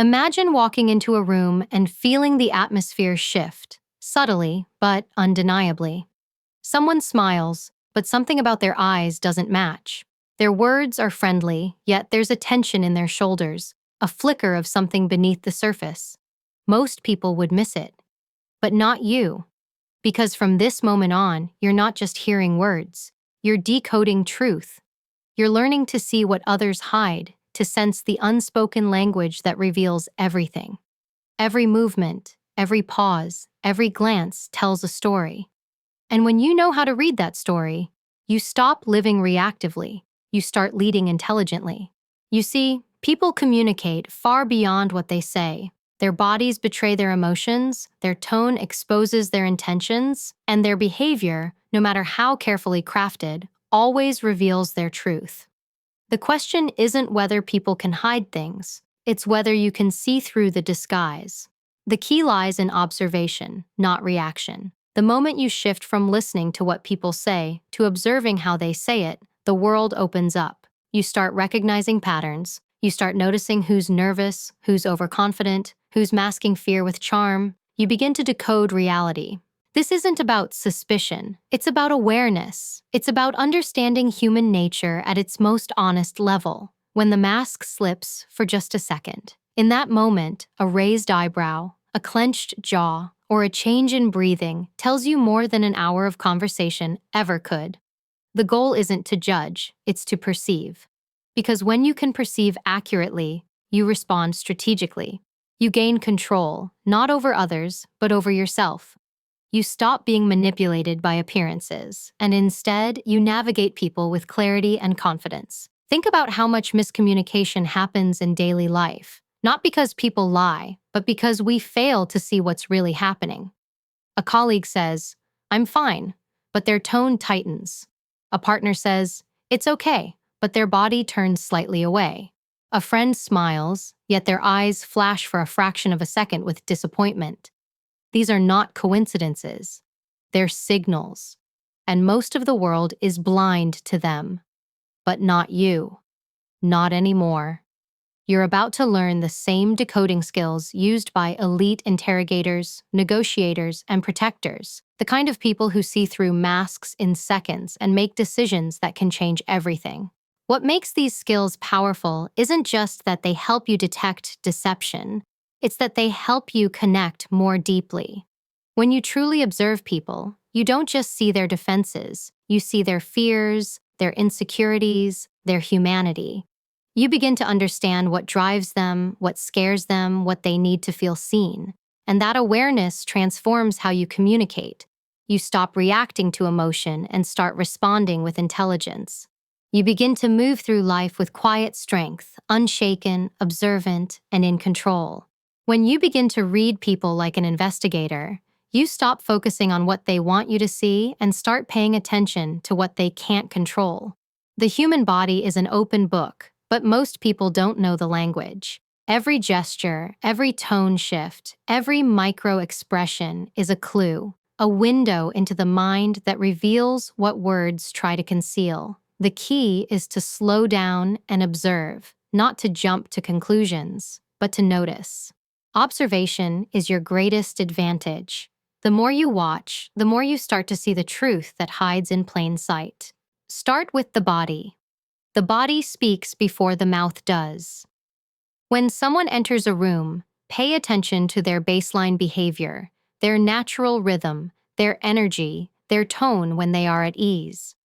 Imagine walking into a room and feeling the atmosphere shift, subtly but undeniably. Someone smiles, but something about their eyes doesn't match. Their words are friendly, yet there's a tension in their shoulders, a flicker of something beneath the surface. Most people would miss it, but not you. Because from this moment on, you're not just hearing words, you're decoding truth. You're learning to see what others hide, to sense the unspoken language that reveals everything. Every movement, every pause, every glance tells a story. And when you know how to read that story, you stop living reactively. You start leading intelligently. You see, people communicate far beyond what they say. Their bodies betray their emotions, their tone exposes their intentions, and their behavior, no matter how carefully crafted, always reveals their truth. The question isn't whether people can hide things, it's whether you can see through the disguise. The key lies in observation, not reaction. The moment you shift from listening to what people say to observing how they say it, the world opens up. You start recognizing patterns. You start noticing who's nervous, who's overconfident, who's masking fear with charm. You begin to decode reality. This isn't about suspicion. It's about awareness. It's about understanding human nature at its most honest level. When the mask slips for just a second. In that moment, a raised eyebrow, a clenched jaw, or a change in breathing tells you more than an hour of conversation ever could. The goal isn't to judge, it's to perceive. Because when you can perceive accurately, you respond strategically. You gain control, not over others, but over yourself. You stop being manipulated by appearances, and instead, you navigate people with clarity and confidence. Think about how much miscommunication happens in daily life, not because people lie, but because we fail to see what's really happening. A colleague says, "I'm fine," but their tone tightens. A partner says, "It's okay," but their body turns slightly away. A friend smiles, yet their eyes flash for a fraction of a second with disappointment. These are not coincidences. They're signals. And most of the world is blind to them. But not you. Not anymore. You're about to learn the same decoding skills used by elite interrogators, negotiators, and protectors, the kind of people who see through masks in seconds and make decisions that can change everything. What makes these skills powerful isn't just that they help you detect deception, it's that they help you connect more deeply. When you truly observe people, you don't just see their defenses, you see their fears, their insecurities, their humanity. You begin to understand what drives them, what scares them, what they need to feel seen. And that awareness transforms how you communicate. You stop reacting to emotion and start responding with intelligence. You begin to move through life with quiet strength, unshaken, observant, and in control. When you begin to read people like an investigator, you stop focusing on what they want you to see and start paying attention to what they can't control. The human body is an open book, but most people don't know the language. Every gesture, every tone shift, every micro-expression is a clue, a window into the mind that reveals what words try to conceal. The key is to slow down and observe, not to jump to conclusions, but to notice. Observation is your greatest advantage. The more you watch, the more you start to see the truth that hides in plain sight. Start with the body. The body speaks before the mouth does. When someone enters a room, pay attention to their baseline behavior, their natural rhythm, their energy, their tone when they are at ease.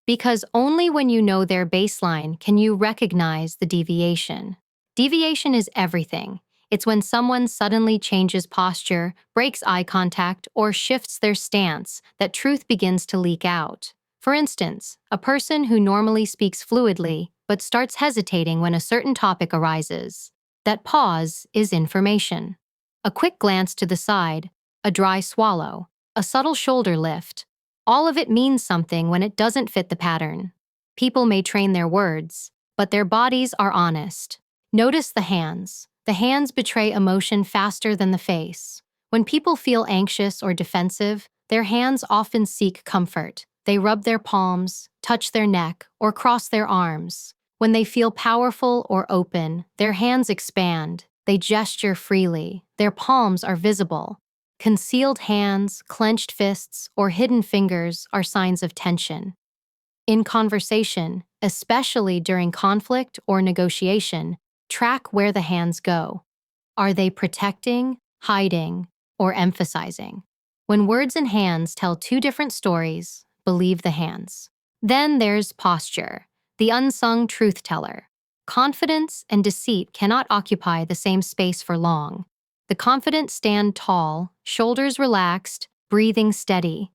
Because only when you know their baseline can you recognize the deviation. Deviation is everything. It's when someone suddenly changes posture, breaks eye contact, or shifts their stance that truth begins to leak out. For instance, a person who normally speaks fluidly but starts hesitating when a certain topic arises. That pause is information. A quick glance to the side, a dry swallow, a subtle shoulder lift. All of it means something when it doesn't fit the pattern. People may train their words, but their bodies are honest. Notice the hands. The hands betray emotion faster than the face. When people feel anxious or defensive, their hands often seek comfort. They rub their palms, touch their neck, or cross their arms. When they feel powerful or open, their hands expand. They gesture freely, their palms are visible. Concealed hands, clenched fists, or hidden fingers are signs of tension. In conversation, especially during conflict or negotiation, track where the hands go. Are they protecting, hiding, or emphasizing? When words and hands tell two different stories, believe the hands. Then there's posture, the unsung truth teller. Confidence and deceit cannot occupy the same space for long. The confident stand tall, shoulders relaxed, breathing steady.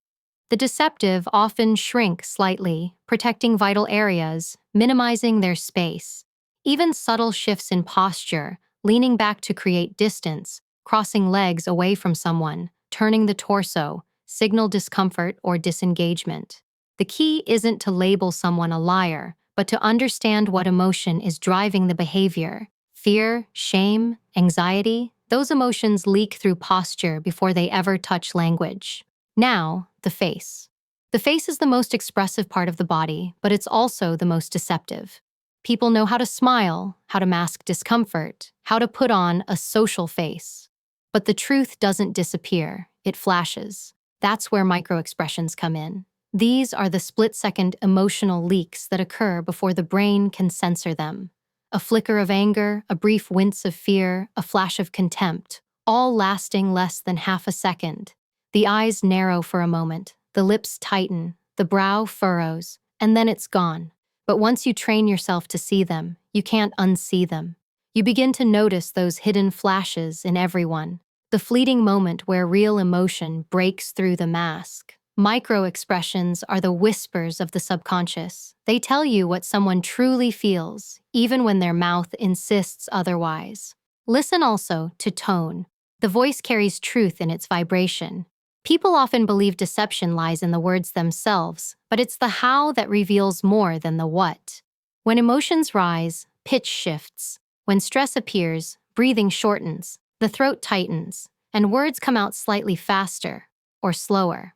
The deceptive often shrink slightly, protecting vital areas, minimizing their space. Even subtle shifts in posture, leaning back to create distance, crossing legs away from someone, turning the torso, signal discomfort or disengagement. The key isn't to label someone a liar, but to understand what emotion is driving the behavior. Fear, shame, anxiety, those emotions leak through posture before they ever touch language. Now, the face. The face is the most expressive part of the body, but it's also the most deceptive. People know how to smile, how to mask discomfort, how to put on a social face. But the truth doesn't disappear, it flashes. That's where microexpressions come in. These are the split-second emotional leaks that occur before the brain can censor them. A flicker of anger, a brief wince of fear, a flash of contempt, all lasting less than half a second. The eyes narrow for a moment, the lips tighten, the brow furrows, and then it's gone. But once you train yourself to see them, you can't unsee them. You begin to notice those hidden flashes in everyone, the fleeting moment where real emotion breaks through the mask. Micro-expressions are the whispers of the subconscious. They tell you what someone truly feels, even when their mouth insists otherwise. Listen also to tone. The voice carries truth in its vibration. People often believe deception lies in the words themselves, but it's the how that reveals more than the what. When emotions rise, pitch shifts. When stress appears, breathing shortens, the throat tightens, and words come out slightly faster or slower.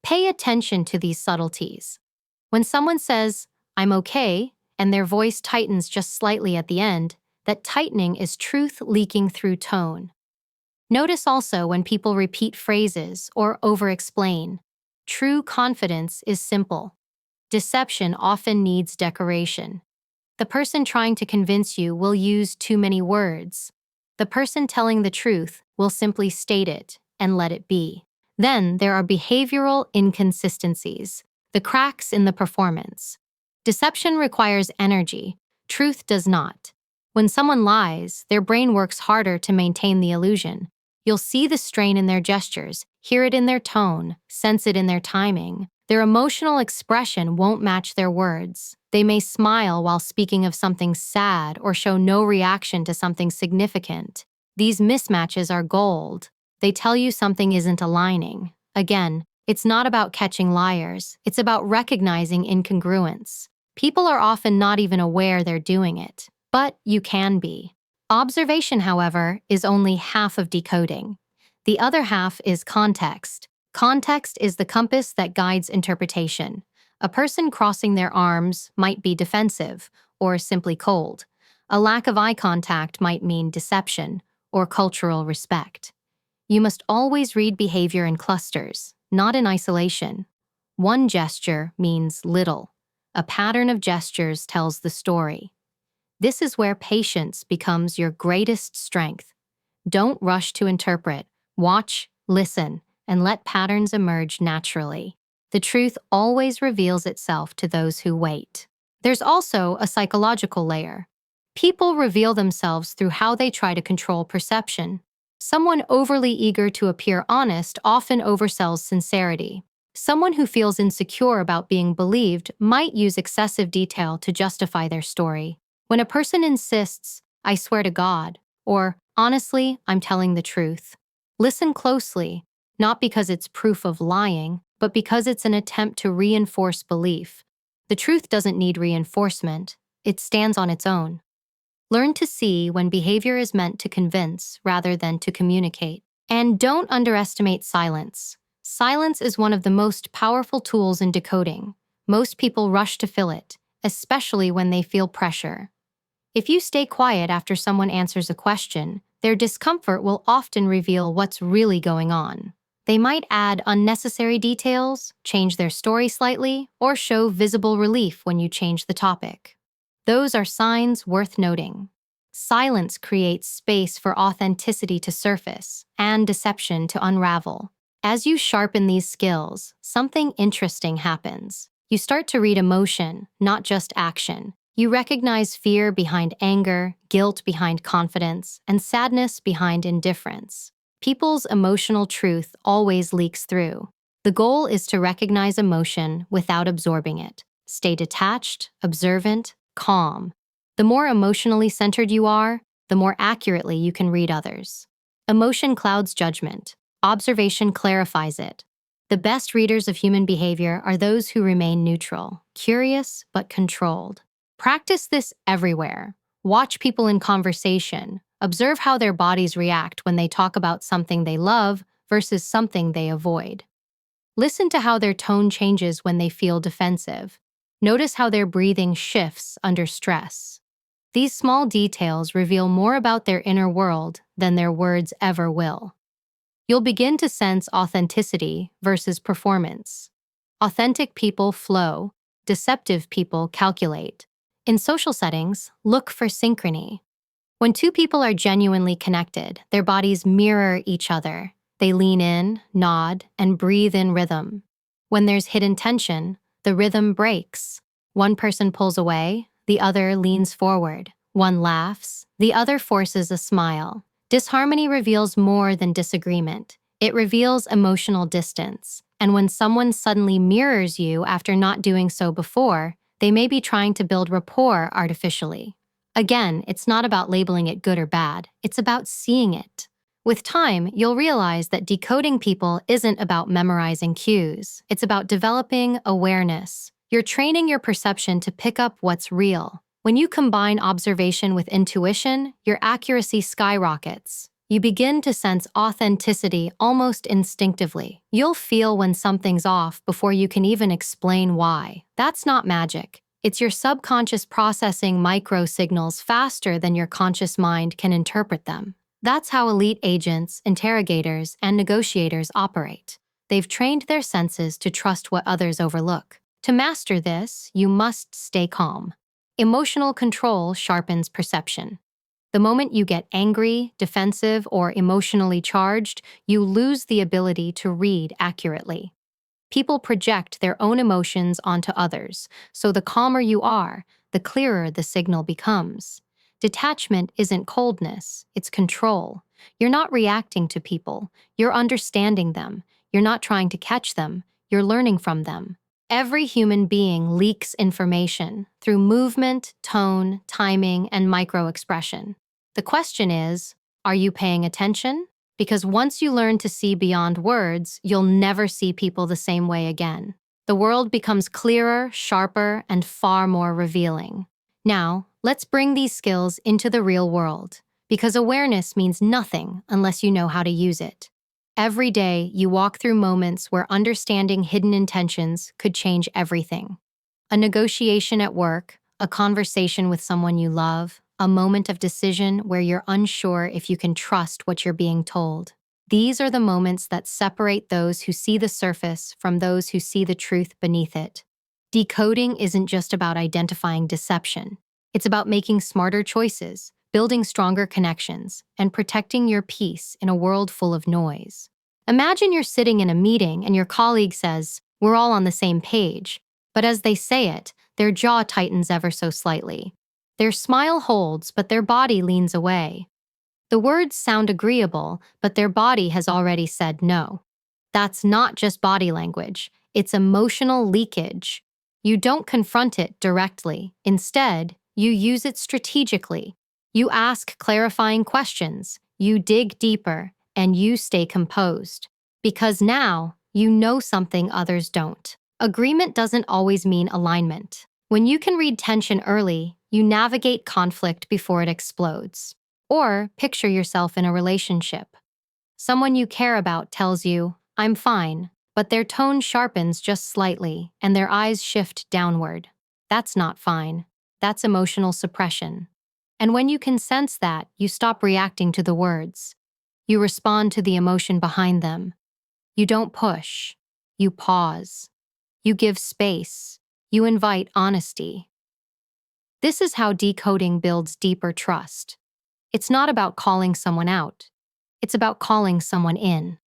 Pay attention to these subtleties. When someone says, "I'm okay," and their voice tightens just slightly at the end, that tightening is truth leaking through tone. Notice also when people repeat phrases or over-explain. True confidence is simple. Deception often needs decoration. The person trying to convince you will use too many words. The person telling the truth will simply state it and let it be. Then there are behavioral inconsistencies, the cracks in the performance. Deception requires energy. Truth does not. When someone lies, their brain works harder to maintain the illusion. You'll see the strain in their gestures, hear it in their tone, sense it in their timing. Their emotional expression won't match their words. They may smile while speaking of something sad or show no reaction to something significant. These mismatches are gold. They tell you something isn't aligning. Again, it's not about catching liars. It's about recognizing incongruence. People are often not even aware they're doing it, but you can be. Observation, however, is only half of decoding. The other half is context. Context is the compass that guides interpretation. A person crossing their arms might be defensive or simply cold. A lack of eye contact might mean deception or cultural respect. You must always read behavior in clusters, not in isolation. One gesture means little. A pattern of gestures tells the story. This is where patience becomes your greatest strength. Don't rush to interpret. Watch, listen, and let patterns emerge naturally. The truth always reveals itself to those who wait. There's also a psychological layer. People reveal themselves through how they try to control perception. Someone overly eager to appear honest often oversells sincerity. Someone who feels insecure about being believed might use excessive detail to justify their story. When a person insists, "I swear to God," or "honestly, I'm telling the truth," listen closely, not because it's proof of lying, but because it's an attempt to reinforce belief. The truth doesn't need reinforcement. It stands on its own. Learn to see when behavior is meant to convince rather than to communicate. And don't underestimate silence. Silence is one of the most powerful tools in decoding. Most people rush to fill it, especially when they feel pressure. If you stay quiet after someone answers a question, their discomfort will often reveal what's really going on. They might add unnecessary details, change their story slightly, or show visible relief when you change the topic. Those are signs worth noting. Silence creates space for authenticity to surface and deception to unravel. As you sharpen these skills, something interesting happens. You start to read emotion, not just action. You recognize fear behind anger, guilt behind confidence, and sadness behind indifference. People's emotional truth always leaks through. The goal is to recognize emotion without absorbing it. Stay detached, observant, calm. The more emotionally centered you are, the more accurately you can read others. Emotion clouds judgment. Observation clarifies it. The best readers of human behavior are those who remain neutral, curious but controlled. Practice this everywhere. Watch people in conversation. Observe how their bodies react when they talk about something they love versus something they avoid. Listen to how their tone changes when they feel defensive. Notice how their breathing shifts under stress. These small details reveal more about their inner world than their words ever will. You'll begin to sense authenticity versus performance. Authentic people flow, deceptive people calculate. In social settings, look for synchrony. When two people are genuinely connected, their bodies mirror each other. They lean in, nod, and breathe in rhythm. When there's hidden tension, the rhythm breaks. One person pulls away, the other leans forward. One laughs, the other forces a smile. Disharmony reveals more than disagreement. It reveals emotional distance. And when someone suddenly mirrors you after not doing so before, they may be trying to build rapport artificially. Again, it's not about labeling it good or bad. It's about seeing it. With time, you'll realize that decoding people isn't about memorizing cues. It's about developing awareness. You're training your perception to pick up what's real. When you combine observation with intuition, your accuracy skyrockets. You begin to sense authenticity almost instinctively. You'll feel when something's off before you can even explain why. That's not magic. It's your subconscious processing micro signals faster than your conscious mind can interpret them. That's how elite agents, interrogators, and negotiators operate. They've trained their senses to trust what others overlook. To master this, you must stay calm. Emotional control sharpens perception. The moment you get angry, defensive, or emotionally charged, you lose the ability to read accurately. People project their own emotions onto others, so the calmer you are, the clearer the signal becomes. Detachment isn't coldness, it's control. You're not reacting to people, you're understanding them. You're not trying to catch them, you're learning from them. Every human being leaks information through movement, tone, timing, and micro-expression. The question is, are you paying attention? Because once you learn to see beyond words, you'll never see people the same way again. The world becomes clearer, sharper, and far more revealing. Now, let's bring these skills into the real world, because awareness means nothing unless you know how to use it. Every day, you walk through moments where understanding hidden intentions could change everything. A negotiation at work, a conversation with someone you love, a moment of decision where you're unsure if you can trust what you're being told. These are the moments that separate those who see the surface from those who see the truth beneath it. Decoding isn't just about identifying deception. It's about making smarter choices, building stronger connections, and protecting your peace in a world full of noise. Imagine you're sitting in a meeting and your colleague says, "We're all on the same page," but as they say it, their jaw tightens ever so slightly. Their smile holds, but their body leans away. The words sound agreeable, but their body has already said no. That's not just body language, it's emotional leakage. You don't confront it directly. Instead, you use it strategically. You ask clarifying questions, you dig deeper, and you stay composed. Because now, you know something others don't. Agreement doesn't always mean alignment. When you can read tension early, you navigate conflict before it explodes. Or picture yourself in a relationship. Someone you care about tells you, "I'm fine," but their tone sharpens just slightly and their eyes shift downward. That's not fine. That's emotional suppression. And when you can sense that, you stop reacting to the words. You respond to the emotion behind them. You don't push. You pause. You give space. You invite honesty. This is how decoding builds deeper trust. It's not about calling someone out. It's about calling someone in.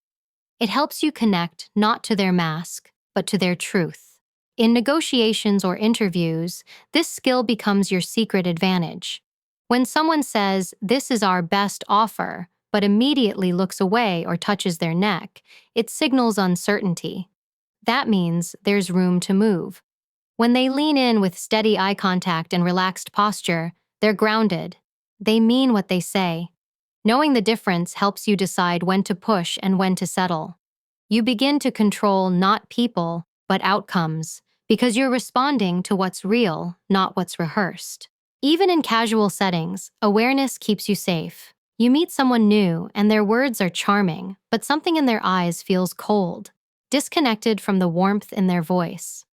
It helps you connect not to their mask, but to their truth. In negotiations or interviews, this skill becomes your secret advantage. When someone says, "This is our best offer," but immediately looks away or touches their neck, it signals uncertainty. That means there's room to move. When they lean in with steady eye contact and relaxed posture, they're grounded. They mean what they say. Knowing the difference helps you decide when to push and when to settle. You begin to control not people, but outcomes, because you're responding to what's real, not what's rehearsed. Even in casual settings, awareness keeps you safe. You meet someone new and their words are charming, but something in their eyes feels cold, disconnected from the warmth in their voice.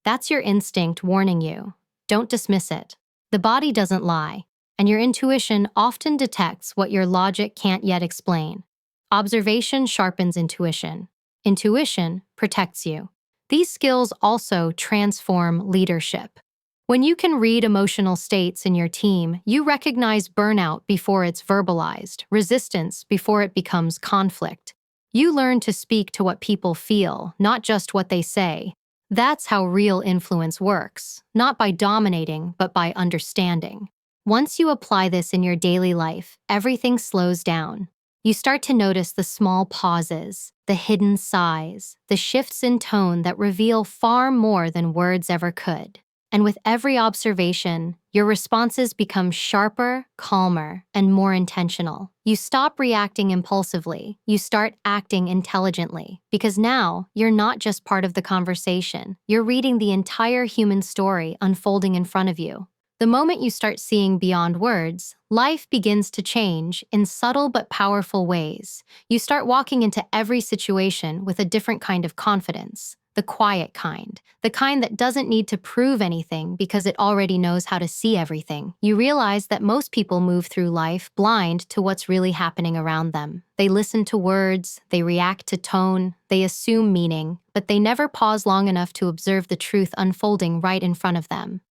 That's your instinct warning you. Don't dismiss it. The body doesn't lie, and your intuition often detects what your logic can't yet explain. Observation sharpens intuition. Intuition protects you. These skills also transform leadership. When you can read emotional states in your team, you recognize burnout before it's verbalized, resistance before it becomes conflict. You learn to speak to what people feel, not just what they say. That's how real influence works, not by dominating, but by understanding. Once you apply this in your daily life, everything slows down. You start to notice the small pauses, the hidden sighs, the shifts in tone that reveal far more than words ever could. And with every observation, your responses become sharper, calmer, and more intentional. You stop reacting impulsively. You start acting intelligently, because now you're not just part of the conversation. You're reading the entire human story unfolding in front of you. The moment you start seeing beyond words, life begins to change in subtle but powerful ways. You start walking into every situation with a different kind of confidence. The quiet kind, the kind that doesn't need to prove anything because it already knows how to see everything. You realize that most people move through life blind to what's really happening around them. They listen to words, they react to tone, they assume meaning, but they never pause long enough to observe the truth unfolding right in front of them.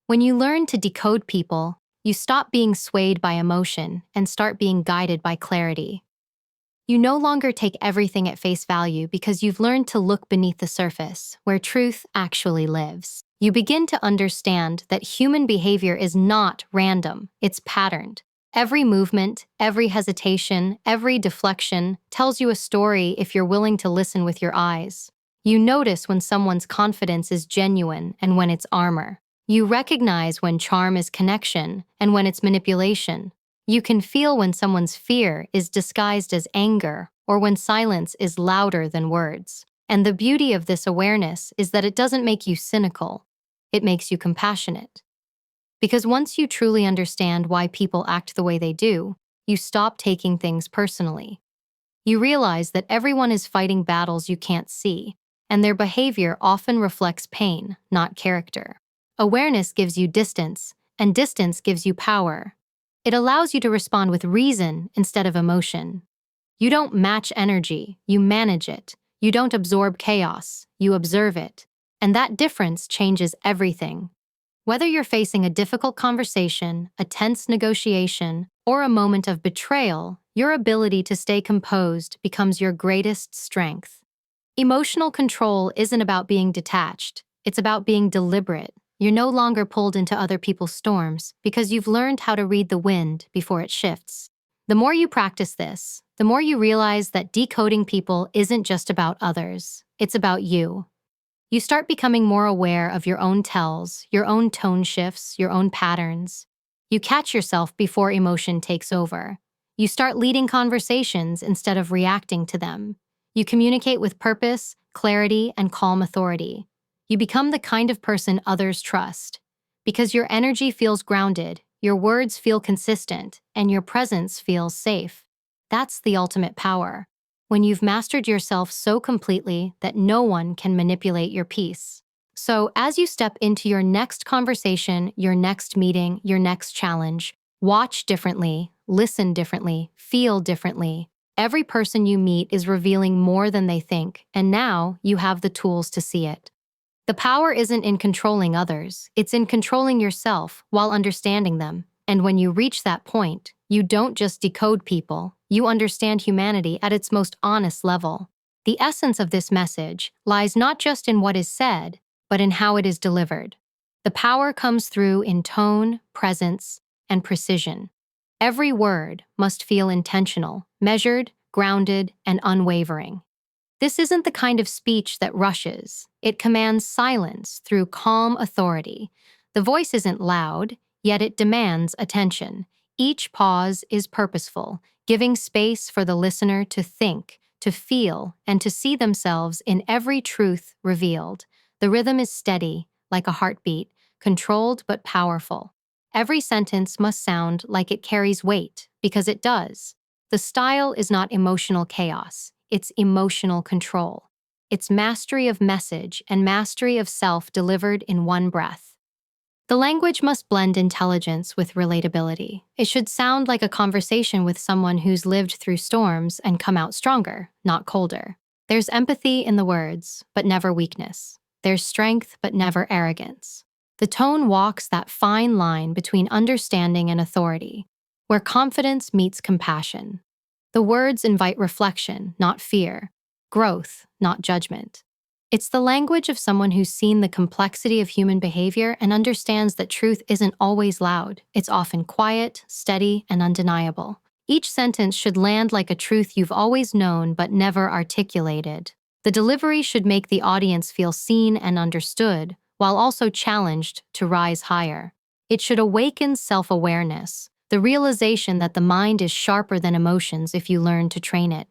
When you learn to decode people, you stop being swayed by emotion and start being guided by clarity. You no longer take everything at face value because you've learned to look beneath the surface, where truth actually lives. You begin to understand that human behavior is not random, it's patterned. Every movement, every hesitation, every deflection tells you a story if you're willing to listen with your eyes. You notice when someone's confidence is genuine and when it's armor. You recognize when charm is connection and when it's manipulation. You can feel when someone's fear is disguised as anger or when silence is louder than words. And the beauty of this awareness is that it doesn't make you cynical. It makes you compassionate. Because once you truly understand why people act the way they do, you stop taking things personally. You realize that everyone is fighting battles you can't see, and their behavior often reflects pain, not character. Awareness gives you distance, and distance gives you power. It allows you to respond with reason instead of emotion. You don't match energy, you manage it. You don't absorb chaos, you observe it. And that difference changes everything. Whether you're facing a difficult conversation, a tense negotiation, or a moment of betrayal, your ability to stay composed becomes your greatest strength. Emotional control isn't about being detached, it's about being deliberate. You're no longer pulled into other people's storms because you've learned how to read the wind before it shifts. The more you practice this, the more you realize that decoding people isn't just about others, it's about you. You start becoming more aware of your own tells, your own tone shifts, your own patterns. You catch yourself before emotion takes over. You start leading conversations instead of reacting to them. You communicate with purpose, clarity, and calm authority. You become the kind of person others trust. Because your energy feels grounded, your words feel consistent, and your presence feels safe. That's the ultimate power. When you've mastered yourself so completely that no one can manipulate your peace. So as you step into your next conversation, your next meeting, your next challenge, Watch differently, listen differently, feel differently. Every person you meet is revealing more than they think, and now you have the tools to see it. The power isn't in controlling others, it's in controlling yourself while understanding them. And when you reach that point, you don't just decode people, you understand humanity at its most honest level. The essence of this message lies not just in what is said, but in how it is delivered. The power comes through in tone, presence, and precision. Every word must feel intentional, measured, grounded, and unwavering. This isn't the kind of speech that rushes. It commands silence through calm authority. The voice isn't loud, yet it demands attention. Each pause is purposeful, giving space for the listener to think, to feel, and to see themselves in every truth revealed. The rhythm is steady, like a heartbeat, controlled but powerful. Every sentence must sound like it carries weight, because it does. The style is not emotional chaos. It's emotional control. It's mastery of message and mastery of self delivered in one breath. The language must blend intelligence with relatability. It should sound like a conversation with someone who's lived through storms and come out stronger, not colder. There's empathy in the words, but never weakness. There's strength, but never arrogance. The tone walks that fine line between understanding and authority, where confidence meets compassion. The words invite reflection, not fear, growth, not judgment. It's the language of someone who's seen the complexity of human behavior and understands that truth isn't always loud. It's often quiet, steady, and undeniable. Each sentence should land like a truth you've always known but never articulated. The delivery should make the audience feel seen and understood, while also challenged to rise higher. It should awaken self-awareness, the realization that the mind is sharper than emotions if you learn to train it.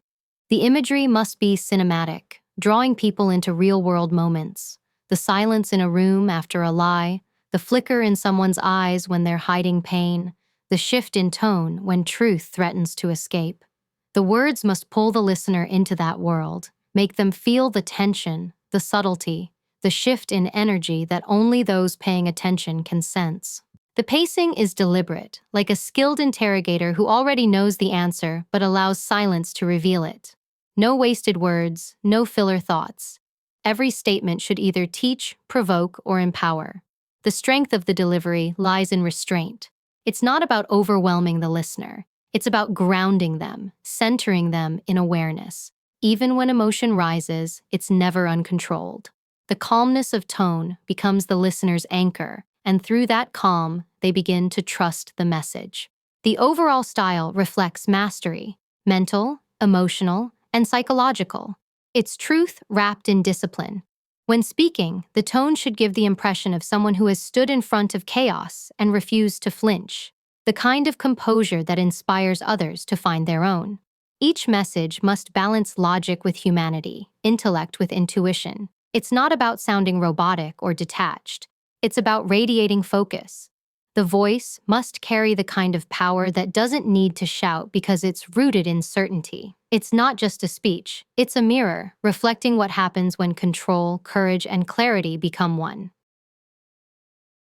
The imagery must be cinematic, drawing people into real-world moments. The silence in a room after a lie, the flicker in someone's eyes when they're hiding pain, the shift in tone when truth threatens to escape. The words must pull the listener into that world, make them feel the tension, the subtlety, the shift in energy that only those paying attention can sense. The pacing is deliberate, like a skilled interrogator who already knows the answer but allows silence to reveal it. No wasted words, no filler thoughts. Every statement should either teach, provoke, or empower. The strength of the delivery lies in restraint. It's not about overwhelming the listener. It's about grounding them, centering them in awareness. Even when emotion rises, it's never uncontrolled. The calmness of tone becomes the listener's anchor, and through that calm, they begin to trust the message. The overall style reflects mastery, mental, emotional, and psychological. It's truth wrapped in discipline. When speaking, the tone should give the impression of someone who has stood in front of chaos and refused to flinch, the kind of composure that inspires others to find their own. Each message must balance logic with humanity, intellect with intuition. It's not about sounding robotic or detached. It's about radiating focus. The voice must carry the kind of power that doesn't need to shout because it's rooted in certainty. It's not just a speech, it's a mirror, reflecting what happens when control, courage, and clarity become one.